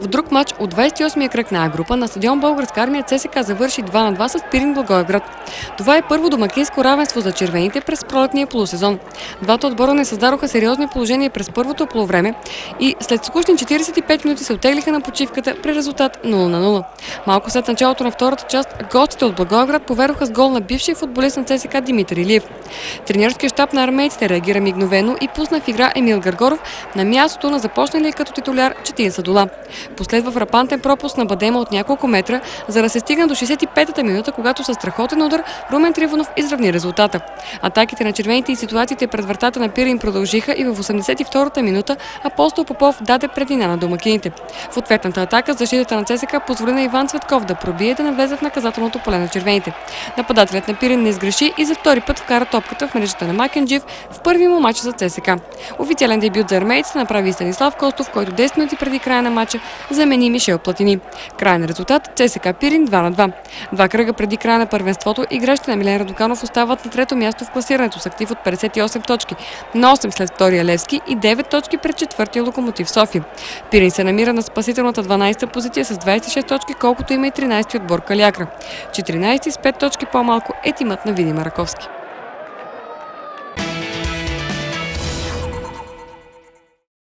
В друг матч от 28-я кръг на А-група на стадион Българска армия ЦСКА завърши 2-2 с Пирин Благоевград. Това е първо домакинско равенство за червените през пролетния полусезон. Двата отбора не създадоха сериозни положения през първото полувреме и след скучни 45 минути се оттеглиха на почивката при резултат 0-0. Малко след началото на втората част, гостите от Благоевград поведоха с гол на бившия футболист на ЦСКА Димитър Илиев. Треньорският щаб на армейците реагира мигновено и пусна в игра Емил Гъргоров на мястото на започналия като титуляр Четин Садола. Последва фрапантен пропуск на Бадема от няколко метра, за да се стигне до 65-та минута, когато със страхотен удар Румен Трифонов изравни резултата. Атаките на червените и ситуациите пред вратата на Пирин продължиха и в 82-та минута Апостол Попов даде преднина на домакините. В ответната атака защитата на ЦСКА позволи на Иван Цветков да пробие да навлезе в наказателното поле на червените. Нападателят на Пирин не сгреши и за втори път вкара топката в мрежата на Макенджиев в първи му матч за ЦСКА. Официален дебют за армейците направи Станислав Костов, който 10 минути преди края на матча замени Мишел Платини. Краен резултат ЦСКА Пирин 2-2. Два кръга преди края на първенството играчите на Милен Радоканов остават на трето място в класирането с актив от 58 точки, на 8 след втория Левски и 9 точки пред четвъртия Локомотив София. Пирин се намира на спасителната 12-та позиция с 26 точки, колкото има и 13-ти отбор Калиакра. 14-ти с 5 точки по-малко е тимът на Види Мараковски.